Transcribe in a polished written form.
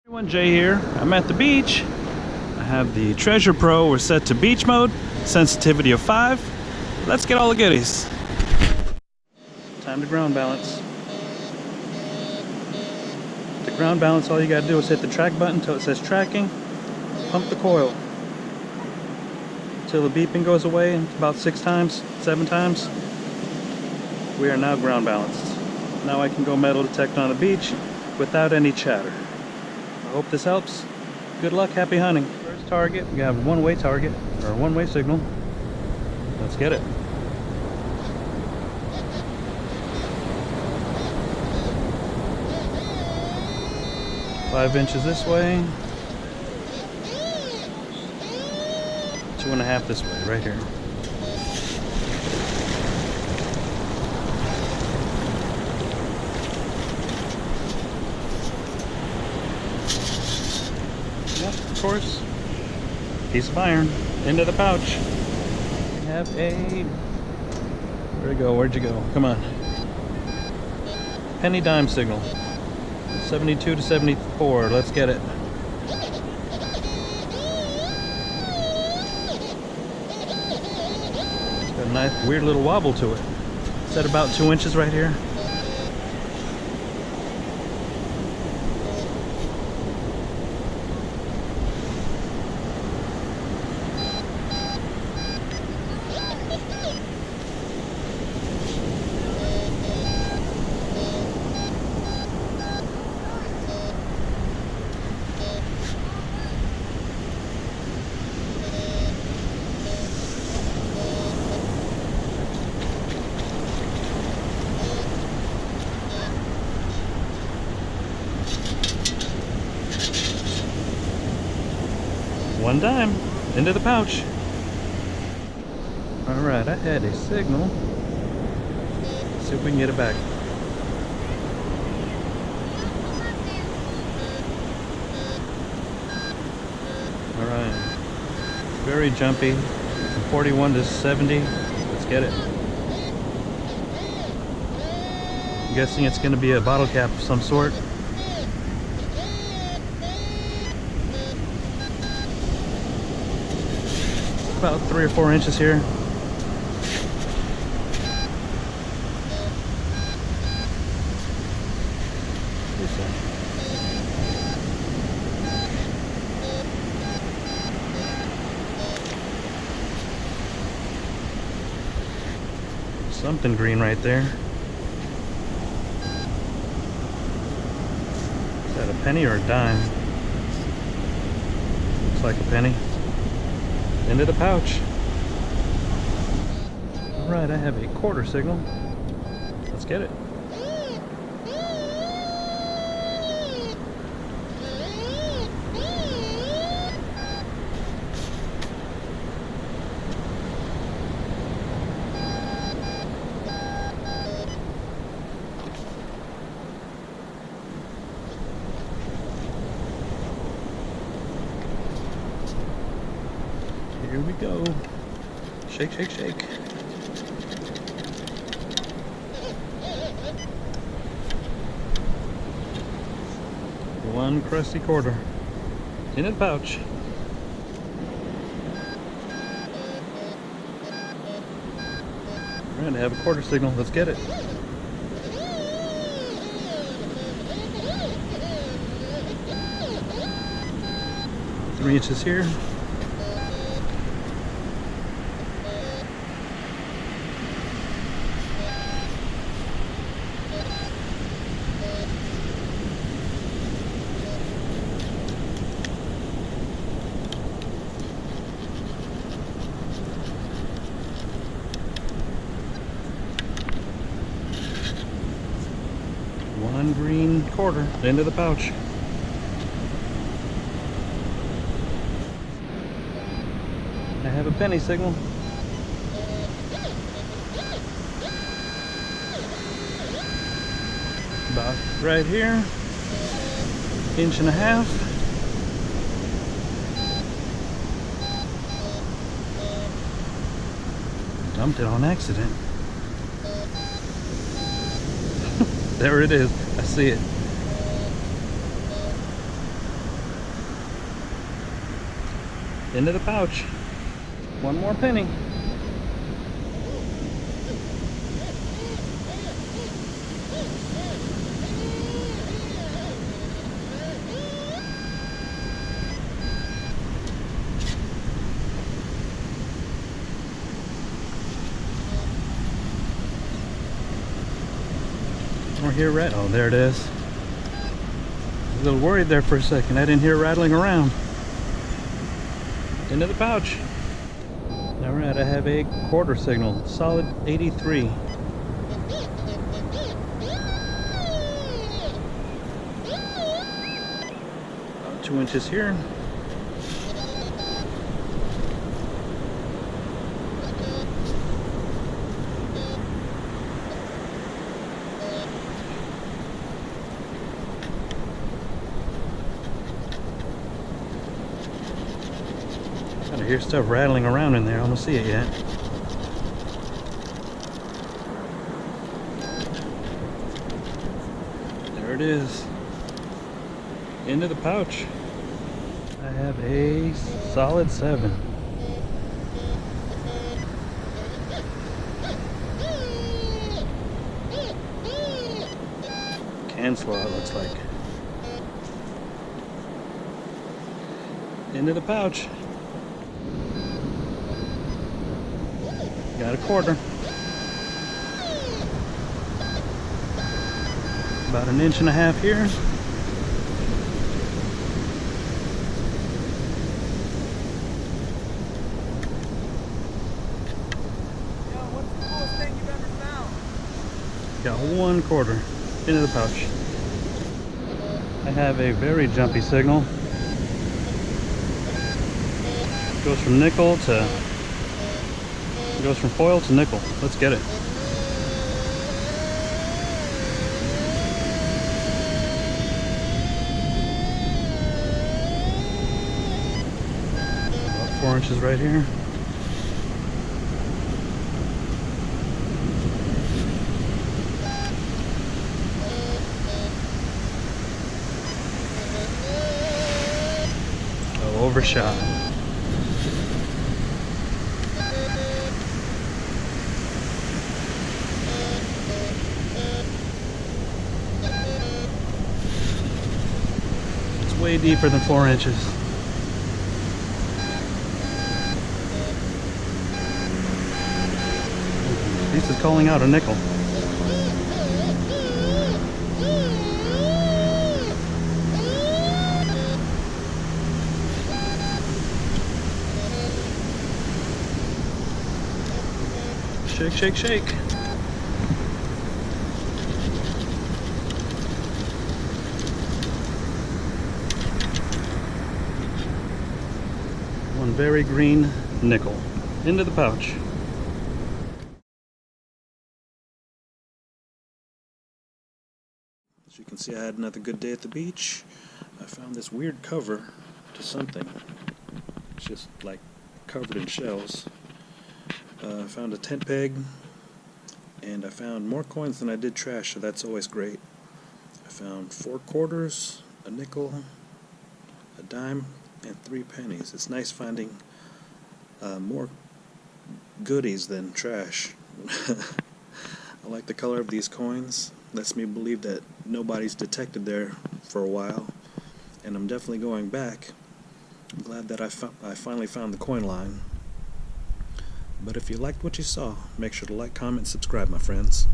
Everyone, Jay here. I'm at the beach. I have the TreasurePro. We're set to beach mode, sensitivity of 5. Let's get all the goodies. Time to ground balance. To ground balance, all you gotta do is hit the track button until it says tracking. Pump the coil until the beeping goes away about 6 times, 7 times. We are now ground balanced. Now I can go metal detect on the beach without any chatter. I hope this helps. Good luck, happy hunting. First target, we have a one-way target, or a one-way signal. Let's get it. Five inches this way. 2.5 this way, right here. Yep, of course. Piece of iron into the pouch. We have a... Where'd it go? Where'd you go? Come on. Penny dime signal. 72 to 74. Let's get it. It's got a nice, weird little wobble to it. It's at about 2 inches right here. One dime into the pouch. All right, I had a signal. Let's see if we can get it back. All right, very jumpy. From 41 to 70. Let's get it. I'm guessing it's going to be a bottle cap of some sort. About 3 or 4 inches here. Something green right there. Is that a penny or a dime? Looks like a penny. Into the pouch. Alright, I have a quarter signal. Let's get it. Here we go. Shake, shake, shake. One crusty quarter in a pouch. Alright, I have a quarter signal. Let's get it. Three inches here. One green quarter into the pouch. I have a penny signal. About right here. 1.5 inches. Dumped it on accident. There it is. I see it. Into the pouch. One more penny. Or hear oh, there it is. I was a little worried there for a second. I didn't hear rattling around. Into the pouch. Alright, I have a quarter signal, solid 83. About 2 inches here. I hear stuff rattling around in there. I don't see it yet. There it is. Into the pouch. I have a solid 7. Cancel, it looks like. Into the pouch. Got a quarter. About 1.5 inches here. Yo, what's the coolest thing you've ever found? Got 1 quarter into the pouch. I have a very jumpy signal. Goes from nickel to from foil to nickel. Let's get it. About 4 inches right here. Oh, overshot. Way deeper than 4 inches. This is calling out a nickel. Shake, shake, shake. One very green nickel into the pouch. As you can see, I had another good day at the beach. I found this weird cover to something. It's just like covered in shells. I found a tent peg, and I found more coins than I did trash, so that's always great. I found 4 quarters, a nickel, a dime, and 3 pennies. It's nice finding more goodies than trash. I like the color of these coins. Lets me believe that nobody's detected there for a while, and I'm definitely going back. I'm glad that I finally found the coin line. But if you liked what you saw, make sure to like, comment, subscribe, my friends.